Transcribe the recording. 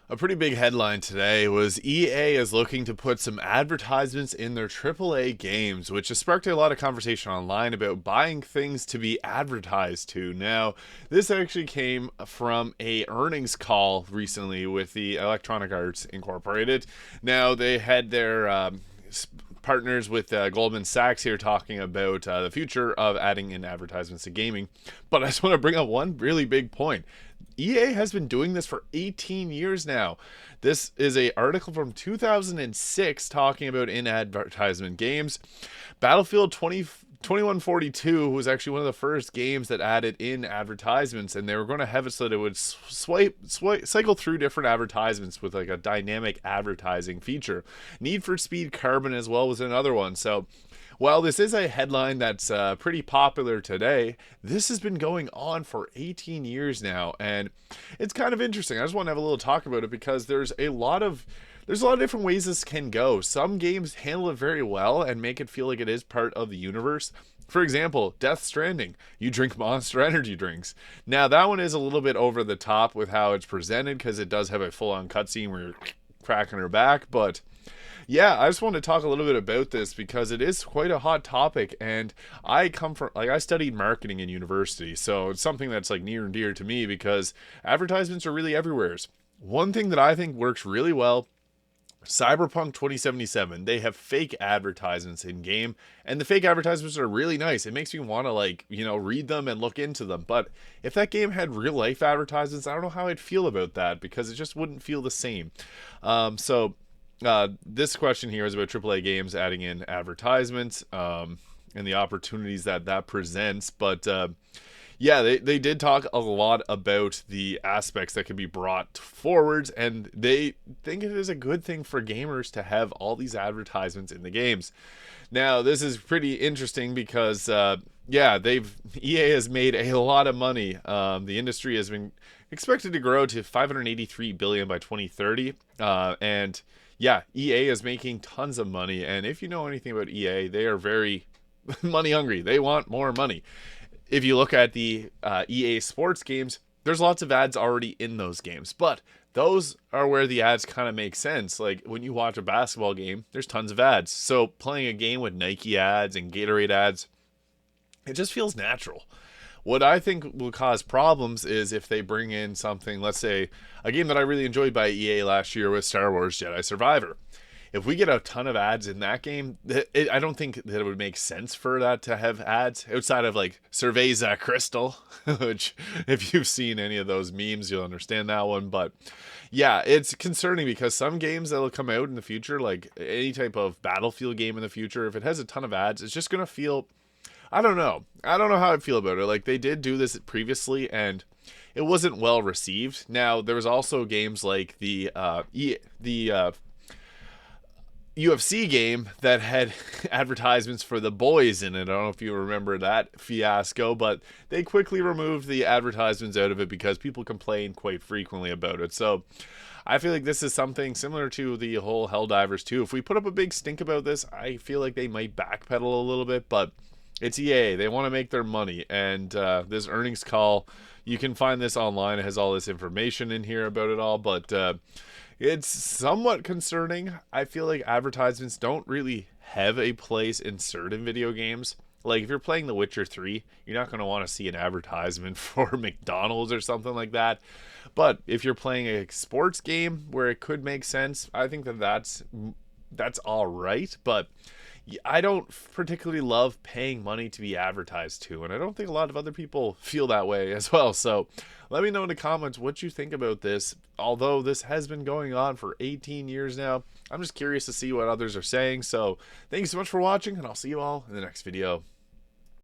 A pretty big headline today was EA is looking to put some advertisements in their AAA games, which has sparked a lot of conversation online about buying things to be advertised to. Now, this actually came from a earnings call recently with the Electronic Arts Incorporated. Now, they had their partners with Goldman Sachs here talking about the future of adding in advertisements to gaming. But I just want to bring up one really big point. EA has been doing this for 18 years now. This is a article from 2006 talking about in advertisement games. Battlefield 2142 was actually one of the first games that added in advertisements, and they were going to have it so that it would cycle through different advertisements with like a dynamic advertising feature. Need for Speed Carbon as well was another one. So while this is a headline that's pretty popular today, this has been going on for 18 years now, and it's kind of interesting. I just want to have a little talk about it because there's a lot of different ways this can go. Some games handle it very well and make it feel like it is part of the universe. For example, Death Stranding. You drink Monster Energy drinks. Now, that one is a little bit over the top with how it's presented because it does have a full-on cutscene where you're cracking her back, but yeah, I just want to talk a little bit about this because it is quite a hot topic, and I come from, I studied marketing in university, so it's something that's like near and dear to me because advertisements are really everywhere. One thing that I think works really well, Cyberpunk 2077, they have fake advertisements in game, and the fake advertisements are really nice. It makes me want to read them and look into them. But if that game had real life advertisements, I don't know how I'd feel about that because it just wouldn't feel the same. This question here is about AAA games adding in advertisements and the opportunities that presents. But yeah, they did talk a lot about the aspects that could be brought forwards, and they think it is a good thing for gamers to have all these advertisements in the games. Now, this is pretty interesting because EA has made a lot of money. The industry has been expected to grow to $583 billion by 2030, and yeah, EA is making tons of money, and if you know anything about EA, they are very money hungry. They want more money. If you look at the EA sports games, there's lots of ads already in those games, but those are where the ads kind of make sense. Like when you watch a basketball game, there's tons of ads. So playing a game with Nike ads and Gatorade ads, it just feels natural. What I think will cause problems is if they bring in something, let's say a game that I really enjoyed by EA last year was Star Wars Jedi Survivor. If we get a ton of ads in that game, I don't think that it would make sense for that to have ads outside of like Cerveza Crystal, which if you've seen any of those memes, you'll understand that one. But yeah, it's concerning because some games that'll come out in the future, like any type of Battlefield game in the future, if it has a ton of ads, it's just going to feel, I don't know how I feel about it. Like they did do this previously and it wasn't well received. Now there was also games like the UFC game that had advertisements for The Boys in it. I don't know if you remember that fiasco, but they quickly removed the advertisements out of it because people complain quite frequently about it. So I feel like this is something similar to the whole Helldivers 2. If we put up a big stink about this, I feel like they might backpedal a little bit, but it's EA. They want to make their money. And this earnings call, you can find this online. It has all this information in here about it all, but it's somewhat concerning. I feel like advertisements don't really have a place in certain video games. Like if you're playing The Witcher 3, you're not going to want to see an advertisement for McDonald's or something like that. But if you're playing a sports game where it could make sense, I think that's all right. But I don't particularly love paying money to be advertised to, and I don't think a lot of other people feel that way as well. So let me know in the comments what you think about this. Although this has been going on for 18 years now, I'm just curious to see what others are saying. So thank you so much for watching, and I'll see you all in the next video.